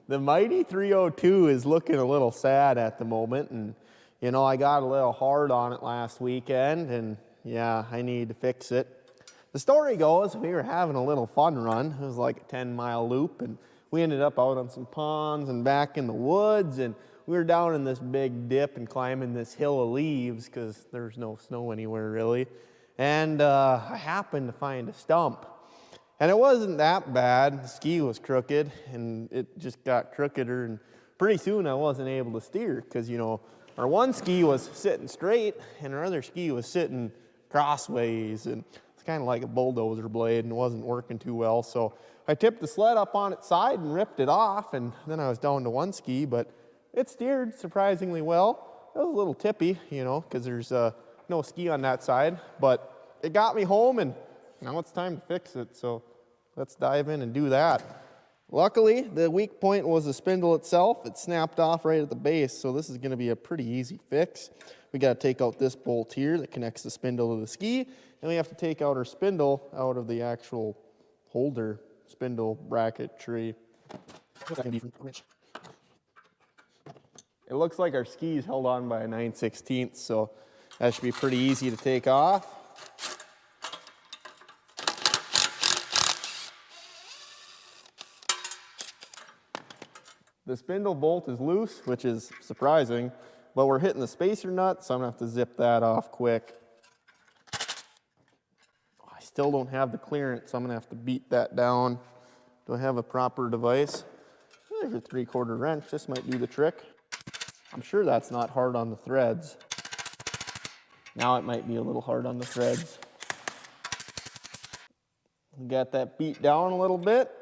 The mighty 302 is looking a little sad at the moment, and you know, I got a little hard on it last weekend, and yeah, I need to fix it. The story goes, we were having a little fun run. It was like a 10-mile loop, and we ended up out on some ponds and back in the woods, and we were down in this big dip and climbing this hill of leaves because there's no snow anywhere really. And I happened to find a stump. And it wasn't that bad. The ski was crooked, and it just got crookeder, and pretty soon I wasn't able to steer because, you know, our one ski was sitting straight and our other ski was sitting crossways, and it's kind of like a bulldozer blade and it wasn't working too well. So I tipped the sled up on its side and ripped it off, and then I was down to one ski, but it steered surprisingly well. It was a little tippy, you know, because there's no ski on that side, but it got me home, and now it's time to fix it, so let's dive in and do that. Luckily, the weak point was the spindle itself. It snapped off right at the base, so this is going to be a pretty easy fix. We got to take out this bolt here that connects the spindle to the ski, and we have to take out our spindle out of the actual holder, spindle bracket tree. It looks like our ski is held on by a 9/16, so that should be pretty easy to take off. The spindle bolt is loose, which is surprising, but we're hitting the spacer nut, so I'm gonna have to zip that off quick. I still don't have the clearance, so I'm gonna have to beat that down. Do I have a proper device? There's a 3/4 wrench. This might do the trick. I'm sure that's not hard on the threads. Now it might be a little hard on the threads. Got that beat down a little bit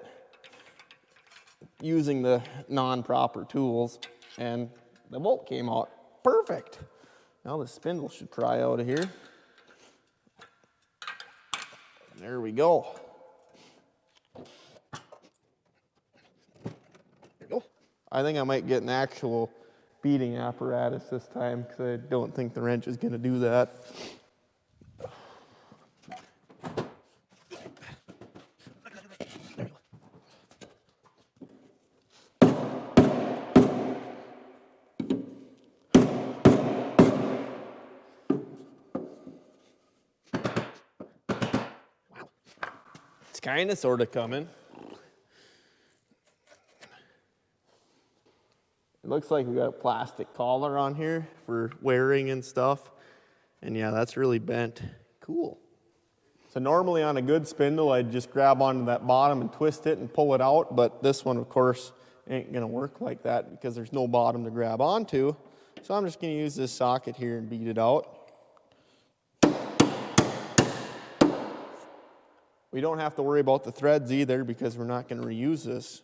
using the non-proper tools, and the bolt came out perfect. Now the spindle should pry out of here. There we go. There we go. I think I might get an actual beating apparatus this time because I don't think the wrench is going to do that. It's kind of sort of coming. It looks like we got a plastic collar on here for wearing and stuff. And yeah, that's really bent. Cool. So normally on a good spindle, I'd just grab onto that bottom and twist it and pull it out. But this one, of course, ain't gonna work like that because there's no bottom to grab onto. So I'm just gonna use this socket here and beat it out. We don't have to worry about the threads either because we're not gonna reuse this.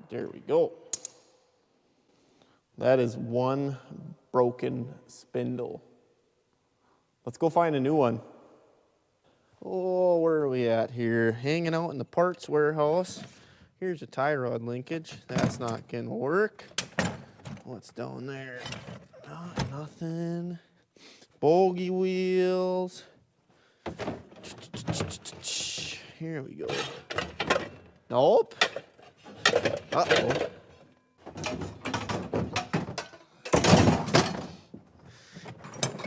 There we go. That is one broken spindle. Let's go find a new one. Oh, where are we at here? Hanging out in the parts warehouse. Here's a tie rod linkage. That's not gonna work. What's down there? Nothing. Bogey wheels. Here we go. Nope. Uh-oh.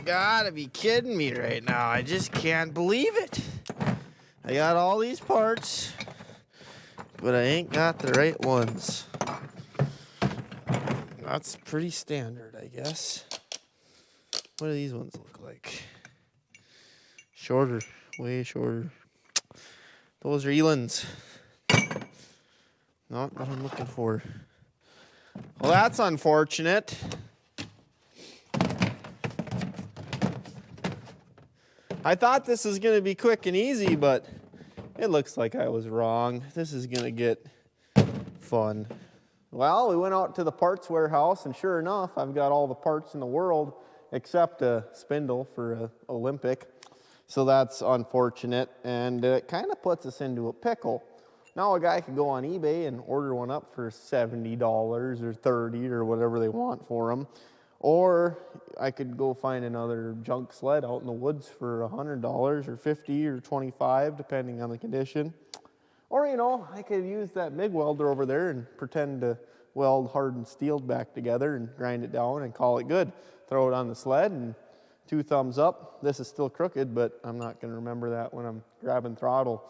Gotta be kidding me right now. I just can't believe it. I got all these parts, but I ain't got the right ones. That's pretty standard, I guess. What do these ones look like? Shorter, way shorter. Those are Elan's. Not what I'm looking for. Well, that's unfortunate. I thought this was going to be quick and easy, but it looks like I was wrong. This is going to get fun. Well, we went out to the parts warehouse, and sure enough, I've got all the parts in the world except a spindle for an Olympic. So that's unfortunate, and it kind of puts us into a pickle. Now a guy could go on eBay and order one up for $70 or $30 or whatever they want for them. Or I could go find another junk sled out in the woods for $100 or $50 or $25, depending on the condition. Or, you know, I could use that MIG welder over there and pretend to weld hardened steel back together and grind it down and call it good. Throw it on the sled and 2 thumbs up. This is still crooked, but I'm not going to remember that when I'm grabbing throttle.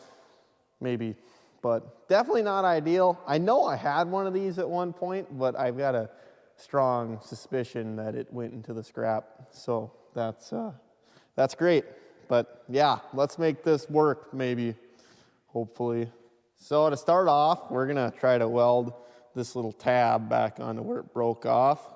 Maybe, but definitely not ideal. I know I had one of these at one point, but I've got a strong suspicion that it went into the scrap. So that's great. But yeah, let's make this work maybe, hopefully. So to start off, we're gonna try to weld this little tab back onto where it broke off.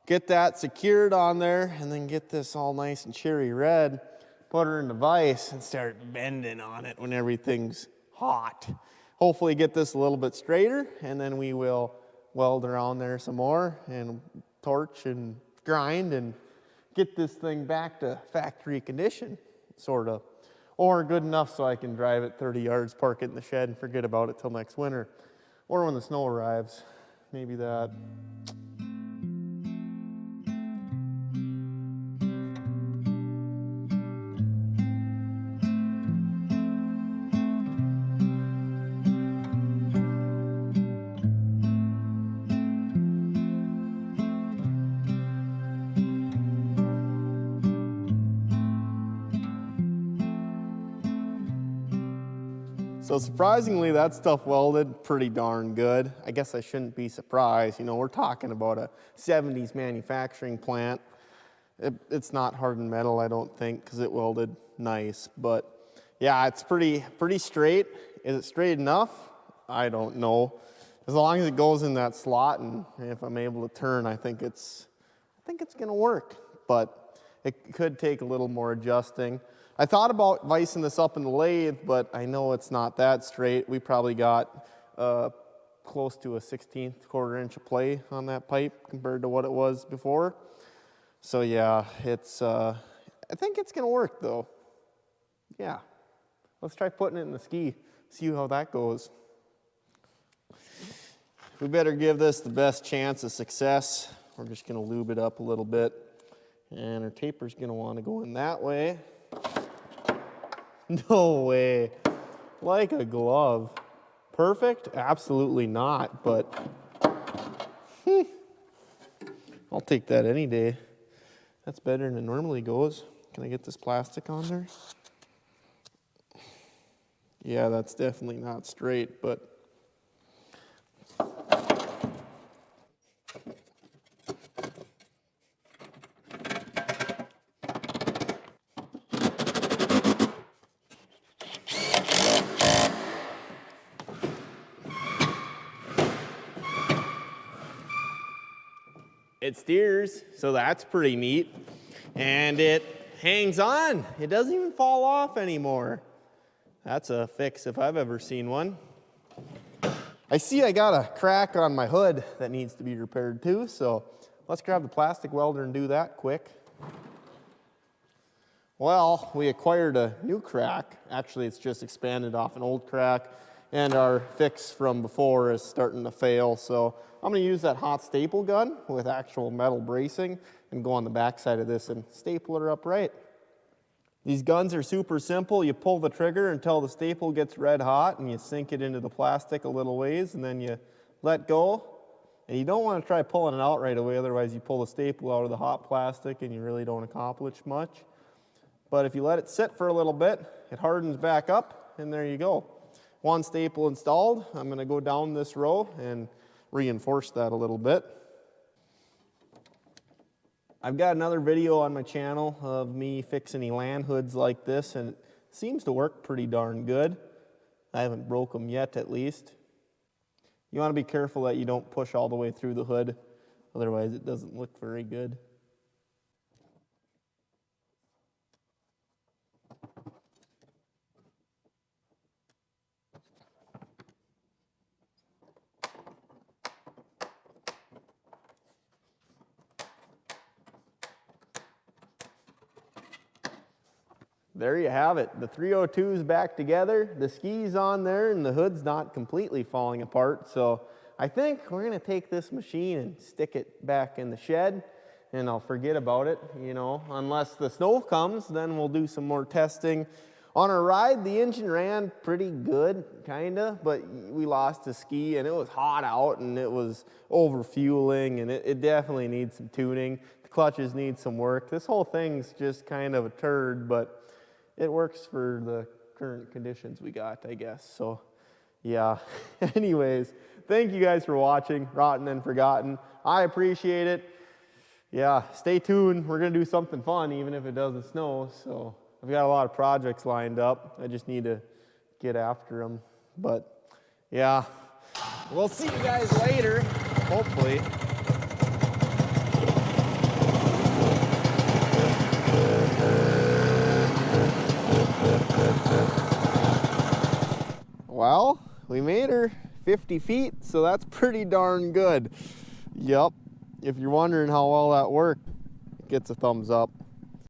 Get that secured on there and then get this all nice and cherry red. Put her in the vise and start bending on it when everything's hot. Hopefully get this a little bit straighter, and then we will weld around there some more and torch and grind and get this thing back to factory condition, sort of. Or good enough so I can drive it 30 yards, park it in the shed, and forget about it till next winter. Or when the snow arrives, maybe that. So surprisingly, that stuff welded pretty darn good. I guess I shouldn't be surprised. You know, we're talking about a 70s manufacturing plant. It's not hardened metal, I don't think, because it welded nice. But yeah, it's pretty straight. Is it straight enough? I don't know. As long as it goes in that slot, and if I'm able to turn, I think it's gonna work. But it could take a little more adjusting. I thought about vicing this up in the lathe, but I know it's not that straight. We probably got close to a 1/16 quarter-inch of play on that pipe compared to what it was before. So yeah, I think it's gonna work though. Yeah, let's try putting it in the ski, see how that goes. We better give this the best chance of success. We're just gonna lube it up a little bit, and our taper's gonna wanna go in that way. No way. Like a glove. Perfect? Absolutely not, but I'll take that any day. That's better than it normally goes. Can I get this plastic on there? Yeah, that's definitely not straight, but it steers, so that's pretty neat. And it hangs on. It doesn't even fall off anymore. That's a fix if I've ever seen one. I see I got a crack on my hood that needs to be repaired too, so let's grab the plastic welder and do that quick. Well, we acquired a new crack. Actually, it's just expanded off an old crack, and our fix from before is starting to fail, so I'm gonna use that hot staple gun with actual metal bracing and go on the back side of this and staple it upright. These guns are super simple. You pull the trigger until the staple gets red hot and you sink it into the plastic a little ways, and then you let go. And you don't want to try pulling it out right away, otherwise you pull the staple out of the hot plastic and you really don't accomplish much. But if you let it sit for a little bit, it hardens back up, and there you go. One staple installed. I'm gonna go down this row and reinforce that a little bit. I've got another video on my channel of me fixing elan hoods like this, and it seems to work pretty darn good. I haven't broke them yet, at least. You want to be careful that you don't push all the way through the hood, otherwise it doesn't look very good. There you have it. The 302's back together, the ski's on there, and the hood's not completely falling apart. So I think we're gonna take this machine and stick it back in the shed and I'll forget about it, you know, unless the snow comes, then we'll do some more testing. On our ride, the engine ran pretty good, kinda, but we lost a ski and it was hot out and it was over fueling, and it definitely needs some tuning. The clutches need some work. This whole thing's just kind of a turd, but it works for the current conditions we got, I guess. So yeah, anyways, thank you guys for watching Rotten and Forgotten. I appreciate it. Yeah, stay tuned. We're gonna do something fun even if it doesn't snow. So I've got a lot of projects lined up. I just need to get after them. But yeah, we'll see you guys later, hopefully. Well, we made her 50 feet, so that's pretty darn good. Yep. If you're wondering how well that worked, it gets a thumbs up.